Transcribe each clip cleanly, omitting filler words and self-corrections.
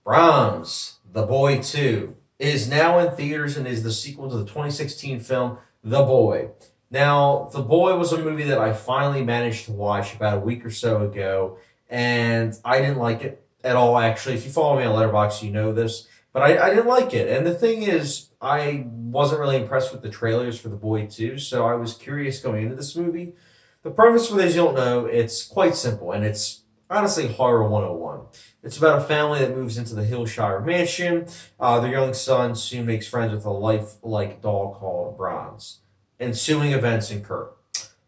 Brahms, The Boy 2, is now in theaters and is the sequel to the 2016 film The Boy. Now, The Boy was a movie that I finally managed to watch about a week or so ago, and I didn't like it at all, actually. If you follow me on Letterboxd, you know this, but I didn't like it. And the thing is, I wasn't really impressed with the trailers for The Boy 2, so I was curious going into this movie. The premise, for those who don't know, it's quite simple, and it's honestly horror 101. It's about a family that moves into the Heelshire Mansion. Their young son soon makes friends with a lifelike doll called Brahms. Ensuing events occur.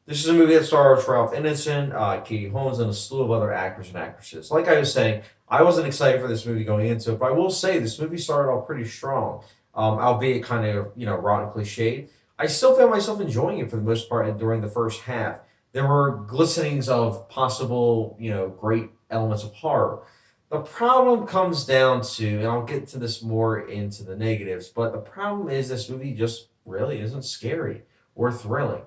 This is a movie that stars Ralph Ineson, Katie Holmes, and a slew of other actors and actresses. Like I was saying, I wasn't excited for this movie going into it, but I will say this movie started off pretty strong, albeit kind of rotten cliched. I still found myself enjoying it for the most part and during the first half. There were glistenings of possible, great elements of horror. The problem comes down to, and I'll get to this more into the negatives, but the problem is this movie just really isn't scary or thrilling.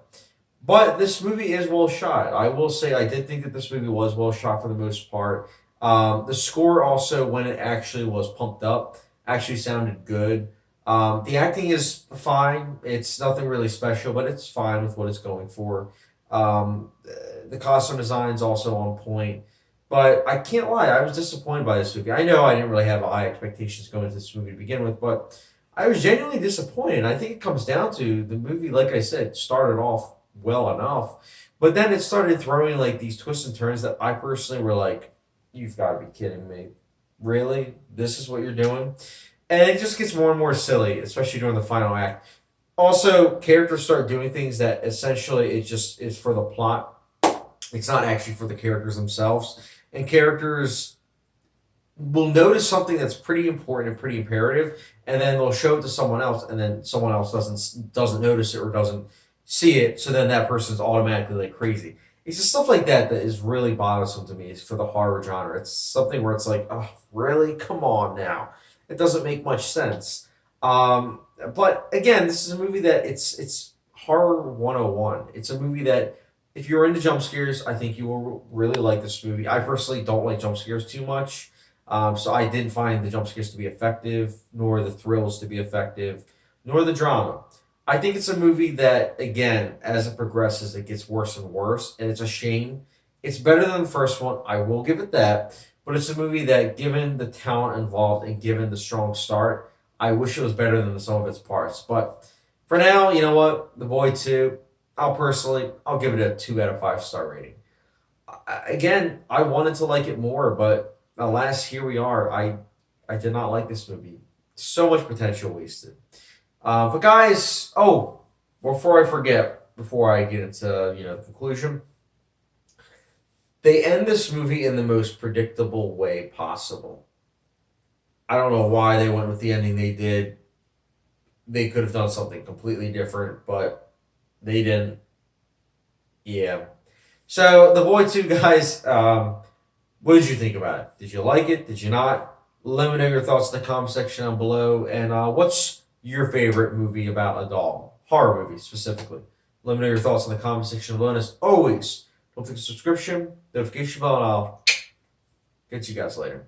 But this movie is well shot. I will say I did think that this movie was well shot for the most part. The score also, when it actually was pumped up, actually sounded good. The acting is fine. It's nothing really special, but it's fine with what it's going for. Um, the costume design is also on point. But I can't lie, I was disappointed by this movie. I know I didn't really have high expectations going into this movie to begin with, but I was genuinely disappointed. I think it comes down to the movie, like I said, started off well enough, but then it started throwing like these twists and turns that I personally were like, "You've got to be kidding me! Really? This is what you're doing?" And it just gets more and more silly, especially during the final act. Also, characters start doing things that essentially it just is for the plot. It's not actually for the characters themselves. And characters will notice something that's pretty important and pretty imperative, and then they'll show it to someone else, and then someone else doesn't notice it or doesn't see it. So then that person's automatically like crazy. It's just stuff like that that is really bothersome to me for the horror genre. It's something where it's like, oh, really? Come on now. It doesn't make much sense. But again, this is a movie that it's horror 101. It's a movie that if you're into jump scares, I think you will really like this movie. I personally don't like jump scares too much. So I didn't find the jump scares to be effective, nor the thrills to be effective, nor the drama. I think it's a movie that, again, as it progresses, it gets worse and worse, and it's a shame. It's better than the first one, I will give it that, but it's a movie that, given the talent involved and given the strong start, I wish it was better than the sum of its parts. But for now, you know what? The Boy 2, I'll give it a 2 out of 5 star rating. Again, I wanted to like it more, but alas, here we are. I did not like this movie. So much potential wasted. But guys, before I forget, before I get into the conclusion, they end this movie in the most predictable way possible. I don't know why they went with the ending they did. They could have done something completely different, but they didn't. Yeah. So The Boy 2, guys, what did you think about it? Did you like it? Did you not? Let me know your thoughts in the comment section down below. And what's your favorite movie about a doll? Horror movie, specifically. Let me know your thoughts in the comment section below. And as always, don't forget the subscription, notification bell, and I'll catch you guys later.